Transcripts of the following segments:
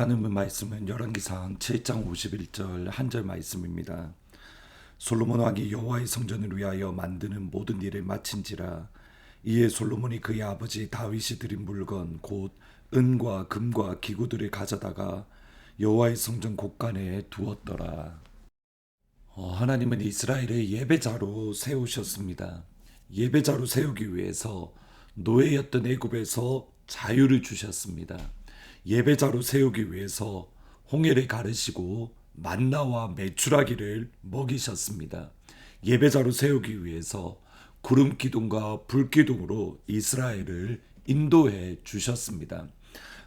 오늘 하는 말씀은 열왕기상 7장 51절 한 절 말씀입니다. 솔로몬 왕이 여호와의 성전을 위하여 만드는 모든 일을 마친지라. 이에 솔로몬이 그의 아버지 다윗이 드린 물건 곧 은과 금과 기구들을 가져다가 여호와의 성전 곳간에 두었더라. 하나님은 이스라엘을 예배자로 세우셨습니다. 예배자로 세우기 위해서 노예였던 애굽에서 자유를 주셨습니다. 예배자로 세우기 위해서 홍해를 가르시고 만나와 메추라기를 먹이셨습니다. 예배자로 세우기 위해서 구름 기둥과 불 기둥으로 이스라엘을 인도해 주셨습니다.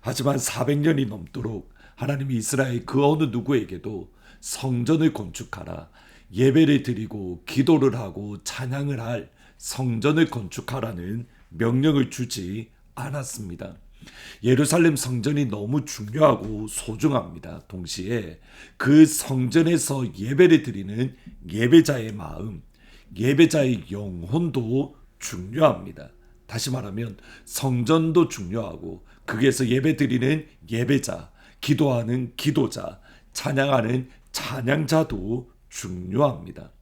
하지만 400년이 넘도록 하나님이 이스라엘 그 어느 누구에게도 성전을 건축하라, 예배를 드리고 기도를 하고 찬양을 할 성전을 건축하라는 명령을 주지 않았습니다. 예루살렘 성전이 너무 중요하고 소중합니다. 동시에 그 성전에서 예배를 드리는 예배자의 마음, 예배자의 영혼도 중요합니다. 다시 말하면 성전도 중요하고 거기에서 예배 드리는 예배자, 기도하는 기도자, 찬양하는 찬양자도 중요합니다.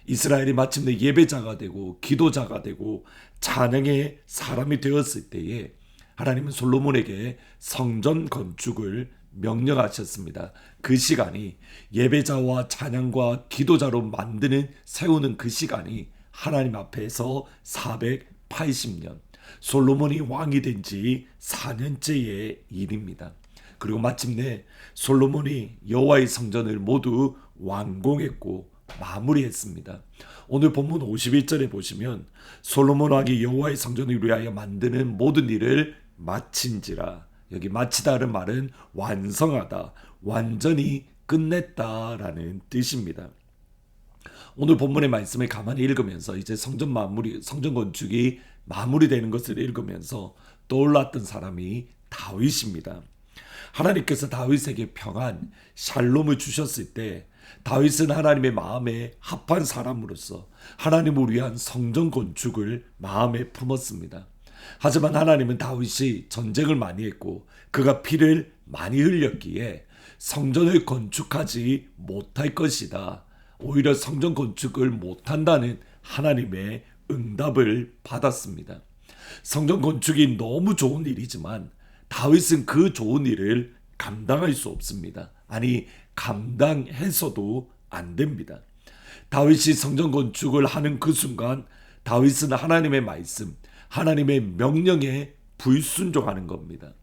이스라엘이 마침내 예배자가 되고 기도자가 되고 찬양의 사람이 되었을 때에 하나님은 솔로몬에게 성전 건축을 명령하셨습니다. 그 시간이 예배자와 찬양과 기도자로 만드는 세우는 그 시간이 하나님 앞에서 480년, 솔로몬이 왕이 된 지 4년째의 일입니다. 그리고 마침내 솔로몬이 여호와의 성전을 모두 완공했고 마무리했습니다. 오늘 본문 51절에 보시면 솔로몬 왕이 여호와의 성전을 위하여 만드는 모든 일을 마친지라. 여기 마치다는 말은 완성하다, 완전히 끝냈다라는 뜻입니다. 오늘 본문의 말씀을 가만히 읽으면서 이제 성전 건축이 마무리되는 것을 읽으면서 떠올랐던 사람이 다윗입니다. 하나님께서 다윗에게 평안, 샬롬을 주셨을 때 다윗은 하나님의 마음에 합한 사람으로서 하나님을 위한 성전 건축을 마음에 품었습니다. 하지만 하나님은 다윗이 전쟁을 많이 했고 그가 피를 많이 흘렸기에 성전을 건축하지 못할 것이다, 오히려 성전 건축을 못한다는 하나님의 응답을 받았습니다. 성전 건축이 너무 좋은 일이지만 다윗은 그 좋은 일을 감당할 수 없습니다. 아니, 감당해서도 안 됩니다. 다윗이 성전 건축을 하는 그 순간 다윗은 하나님의 말씀, 하나님의 명령에 불순종하는 겁니다.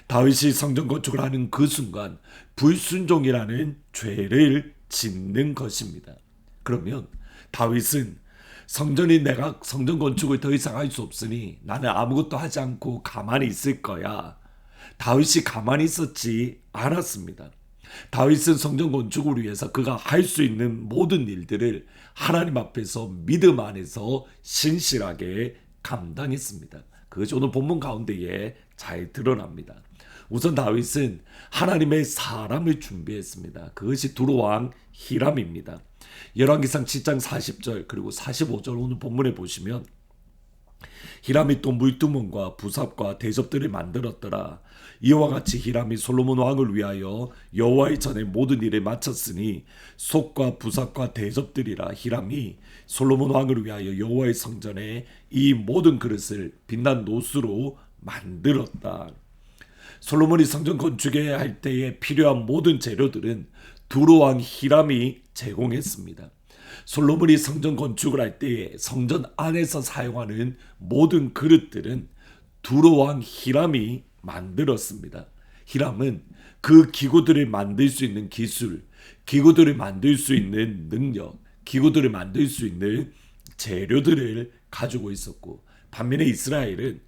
다윗이 성전 건축을 하는 그 순간 불순종이라는 죄를 짓는 것입니다. 그러면 다윗은 내가 성전 건축을 더 이상 할 수 없으니 나는 아무것도 하지 않고 가만히 있을 거야. 다윗이 가만히 있었지 않았습니다. 다윗은 성전 건축을 위해서 그가 할 수 있는 모든 일들을 하나님 앞에서 믿음 안에서 신실하게 감당했습니다. 그것이 오늘 본문 가운데에 잘 드러납니다. 우선 다윗은 하나님의 사람을 준비했습니다. 그것이 두로왕 히람입니다. 열왕기상 7장 40절 그리고 45절 오늘 본문에 보시면 히람이 또 물두멍과 부삽과 대접들을 만들었더라. 이와 같이 히람이 솔로몬 왕을 위하여 여호와의 전에 모든 일을 마쳤으니 솥과 부삽과 대접들이라. 히람이 솔로몬 왕을 위하여 여호와의 성전에 이 모든 그릇을 빛난 노수로 만들었다. 솔로몬이 성전 건축에 할 때에 필요한 모든 재료들은 두로 왕 히람이 제공했습니다. 솔로몬이 성전 건축을 할 때에 성전 안에서 사용하는 모든 그릇들은 두로 왕 히람이 만들었습니다. 히람은 그 기구들을 만들 수 있는 기술, 기구들을 만들 수 있는 능력, 기구들을 만들 수 있는 재료들을 가지고 있었고, 반면에 이스라엘은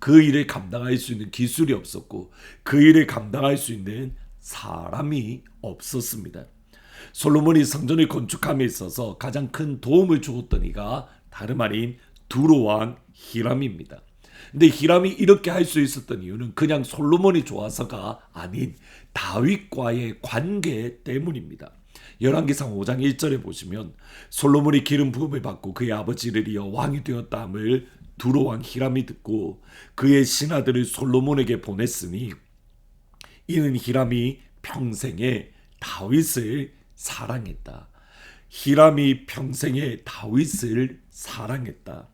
그 일을 감당할 수 있는 기술이 없었고 그 일을 감당할 수 있는 사람이 없었습니다. 솔로몬이 성전을 건축함에 있어서 가장 큰 도움을 주었던 이가 다름 아닌 두로 왕 히람입니다. 근데 히람이 이렇게 할 수 있었던 이유는 그냥 솔로몬이 좋아서가 아닌 다윗과의 관계 때문입니다. 열왕기상 5장 1절에 보시면 솔로몬이 기름 부음을 받고 그의 아버지를 이어 왕이 되었다함을 두로 왕 히람이 듣고 그의 신하들을 솔로몬에게 보냈으니 이는 히람이 평생에 다윗을 사랑했다. 히람이 평생에 다윗을 사랑했다.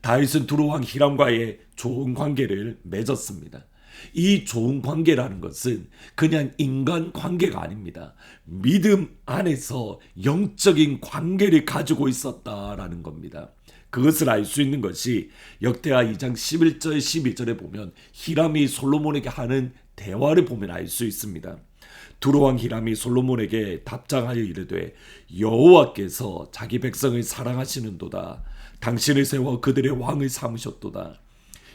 다윗은 두로왕 히람과의 좋은 관계를 맺었습니다. 이 좋은 관계라는 것은 그냥 인간 관계가 아닙니다. 믿음 안에서 영적인 관계를 가지고 있었다라는 겁니다. 그것을 알 수 있는 것이 역대하 2장 11절 12절에 보면 히람이 솔로몬에게 하는 대화를 보면 알 수 있습니다. 두로왕 히람이 솔로몬에게 답장하여 이르되 여호와께서 자기 백성을 사랑하시는도다. 당신을 세워 그들의 왕을 삼으셨도다.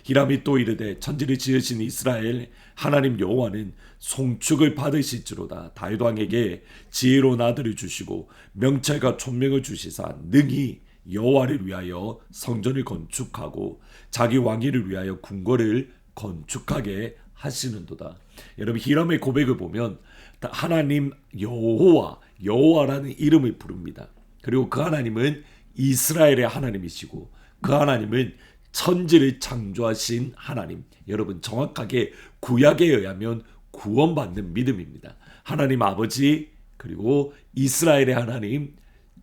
히람이 또 이르되 천지를 지으신 이스라엘 하나님 여호와는 송축을 받으실지로다. 다윗 왕에게 지혜로운 아들을 주시고 명철과 총명을 주시사 능히 여호와를 위하여 성전을 건축하고 자기 왕위를 위하여 궁궐을 건축하게 하시는도다. 여러분 히람의 고백을 보면 하나님 여호와라는 이름을 부릅니다. 그리고 그 하나님은 이스라엘의 하나님이시고 그 하나님은 천지를 창조하신 하나님. 여러분 정확하게 구약에 의하면 구원받는 믿음입니다. 하나님 아버지 그리고 이스라엘의 하나님,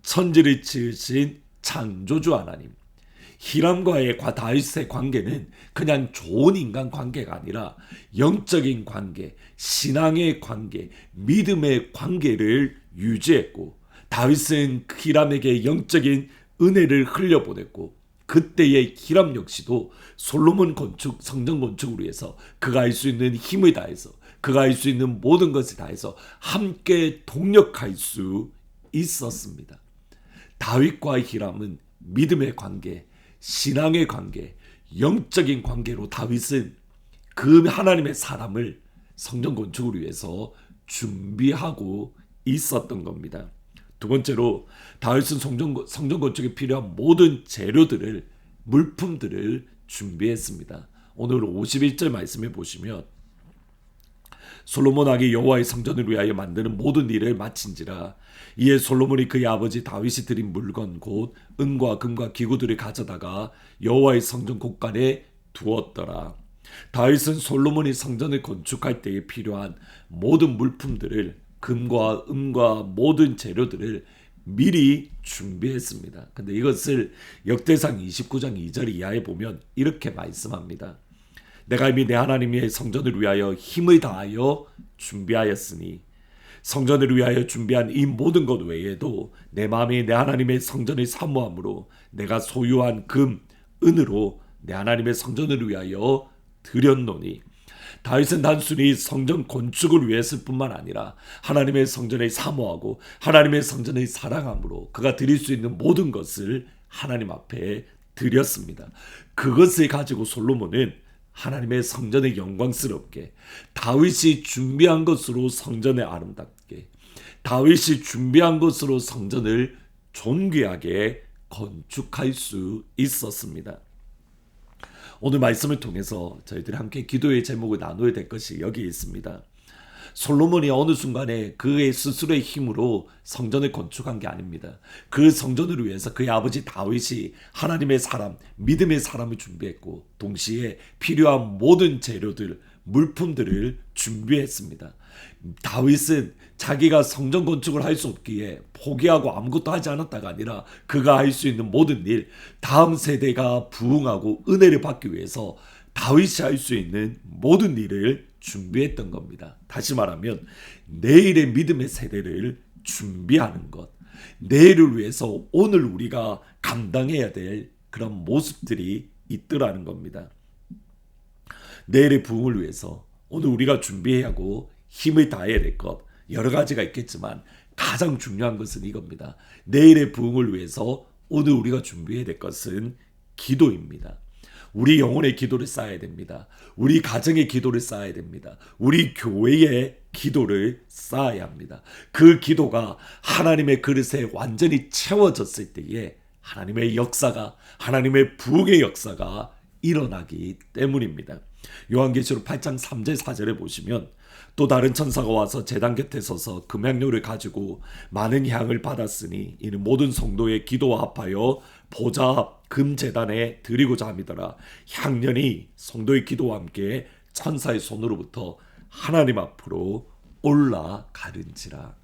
천지를 지으신 창조주 하나님. 히람과의 다윗의 관계는 그냥 좋은 인간 관계가 아니라 영적인 관계, 신앙의 관계, 믿음의 관계를 유지했고 다윗은 히람에게 영적인 은혜를 흘려보냈고 그때의 히람 역시도 솔로몬 건축, 성전 건축을 위해서 그가 할 수 있는 힘을 다해서 그가 할 수 있는 모든 것을 다해서 함께 동력할 수 있었습니다. 다윗과 히람은 믿음의 관계, 신앙의 관계, 영적인 관계로 다윗은 그 하나님의 사람을 성전 건축을 위해서 준비하고 있었던 겁니다. 두 번째로 다윗은 성전 건축에 필요한 모든 재료들을 물품들을 준비했습니다. 오늘 51절 말씀해 보시면 솔로몬 왕이 여호와의 성전을 위하여 만드는 모든 일을 마친지라 이에 솔로몬이 그의 아버지 다윗이 드린 물건 곧 은과 금과 기구들을 가져다가 여호와의 성전 곳간에 두었더라. 다윗은 솔로몬이 성전을 건축할 때에 필요한 모든 물품들을 금과 은과 모든 재료들을 미리 준비했습니다. 근데 이것을 역대상 29장 2절 이하에 보면 이렇게 말씀합니다. 내가 이미 내 하나님의 성전을 위하여 힘을 다하여 준비하였으니 성전을 위하여 준비한 이 모든 것 외에도 내 마음이 내 하나님의 성전을 사모함으로 내가 소유한 금, 은으로 내 하나님의 성전을 위하여 드렸노니. 다윗은 단순히 성전 건축을 위해서 뿐만 아니라 하나님의 성전을 사모하고 하나님의 성전을 사랑함으로 그가 드릴 수 있는 모든 것을 하나님 앞에 드렸습니다. 그것을 가지고 솔로몬은 하나님의 성전에 영광스럽게 다윗이 준비한 것으로 성전에 아름답게 다윗이 준비한 것으로 성전을 존귀하게 건축할 수 있었습니다. 오늘 말씀을 통해서 저희들이 함께 기도의 제목을 나눠야 될 것이 여기 있습니다. 솔로몬이 어느 순간에 그의 스스로의 힘으로 성전을 건축한 게 아닙니다. 그 성전을 위해서 그의 아버지 다윗이 하나님의 사람, 믿음의 사람을 준비했고 동시에 필요한 모든 재료들, 물품들을 준비했습니다. 다윗은 자기가 성전 건축을 할 수 없기에 포기하고 아무것도 하지 않았다가 아니라 그가 할 수 있는 모든 일, 다음 세대가 부흥하고 은혜를 받기 위해서 다윗이 할 수 있는 모든 일을 준비했던 겁니다. 다시 말하면 내일의 믿음의 세대를 준비하는 것, 내일을 위해서 오늘 우리가 감당해야 될 그런 모습들이 있더라는 겁니다. 내일의 부흥을 위해서 오늘 우리가 준비해야 하고 힘을 다해야 될 것 여러 가지가 있겠지만 가장 중요한 것은 이겁니다. 내일의 부흥을 위해서 오늘 우리가 준비해야 될 것은 기도입니다. 우리 영혼의 기도를 쌓아야 됩니다. 우리 가정의 기도를 쌓아야 됩니다. 우리 교회의 기도를 쌓아야 합니다. 그 기도가 하나님의 그릇에 완전히 채워졌을 때에 하나님의 역사가, 하나님의 부흥의 역사가 일어나기 때문입니다. 요한계시록 8장 3절 4절에 보시면 또 다른 천사가 와서 제단 곁에 서서 금향료를 가지고 많은 향을 받았으니 이는 모든 성도의 기도와 합하여 보좌 앞 금제단에 드리고자 함이더라. 향년이 성도의 기도와 함께 천사의 손으로부터 하나님 앞으로 올라가는지라.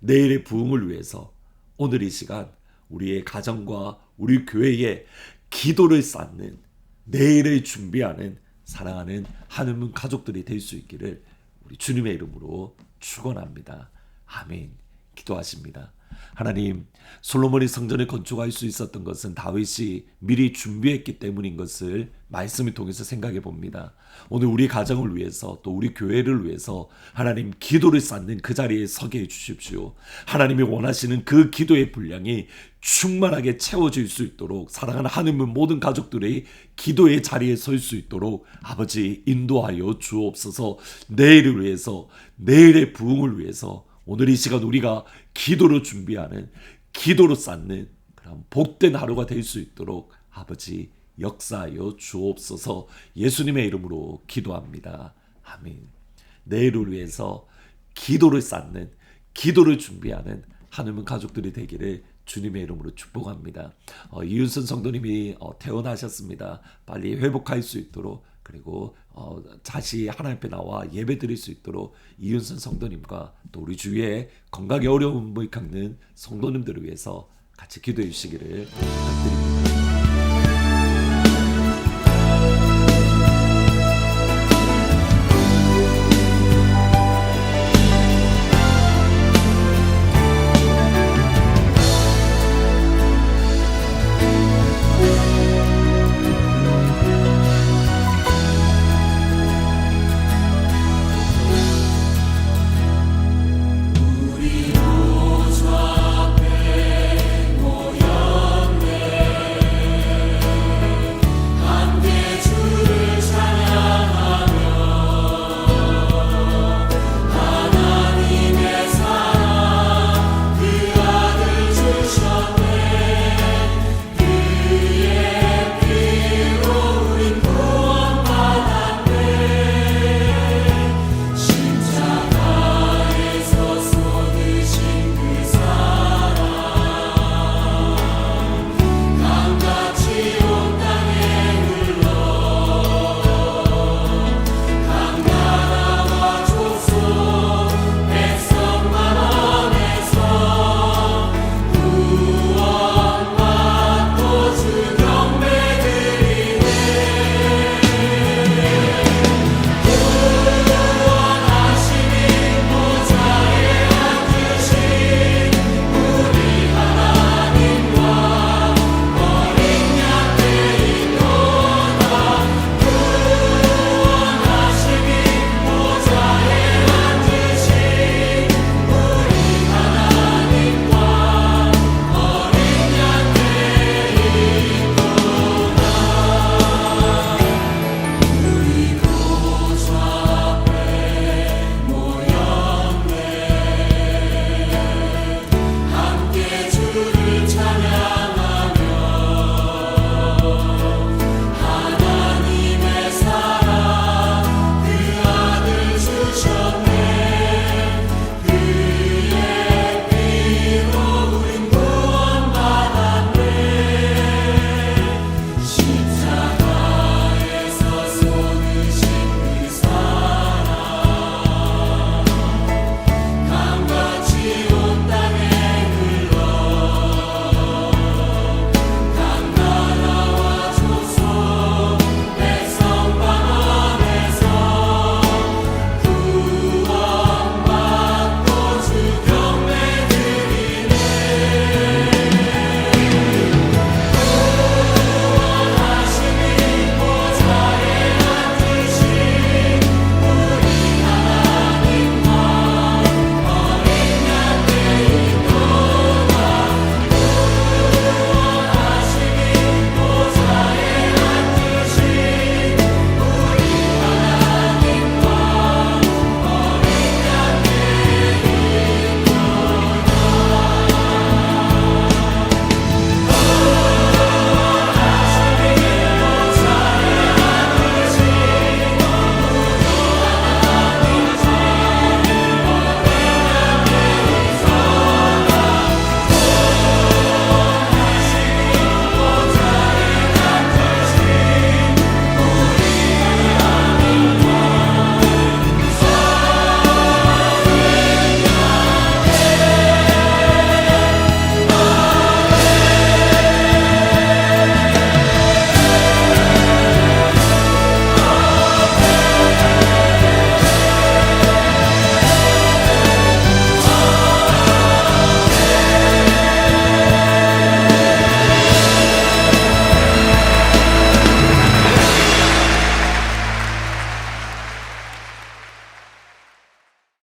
내일의 부흥을 위해서 오늘 이 시간 우리의 가정과 우리 교회에 기도를 쌓는, 내일을 준비하는 사랑하는 하느님 가족들이 될 수 있기를 우리 주님의 이름으로 축원합니다. 아멘. 기도하십니다. 하나님, 솔로몬이 성전을 건축할 수 있었던 것은 다윗이 미리 준비했기 때문인 것을 말씀을 통해서 생각해 봅니다. 오늘 우리 가정을 위해서 또 우리 교회를 위해서 하나님 기도를 쌓는 그 자리에 서게 해주십시오. 하나님이 원하시는 그 기도의 분량이 충만하게 채워질 수 있도록 사랑하는 하느님 모든 가족들이 기도의 자리에 설 수 있도록 아버지 인도하여 주옵소서. 내일을 위해서, 내일의 부흥을 위해서 오늘 이 시간 우리가 기도로 준비하는, 기도로 쌓는 그런 복된 하루가 될 수 있도록 아버지 역사하여 주옵소서. 예수님의 이름으로 기도합니다. 아멘. 내일을 위해서 기도를 쌓는, 기도를 준비하는 하느님 가족들이 되기를 주님의 이름으로 축복합니다. 이윤선 성도님이 퇴원하셨습니다. 빨리 회복할 수 있도록, 그리고 다시 하나님 앞에 나와 예배 드릴 수 있도록 이윤선 성도님과 또 우리 주위에 건강에 어려움을 겪는 성도님들을 위해서 같이 기도해 주시기를 부탁드립니다.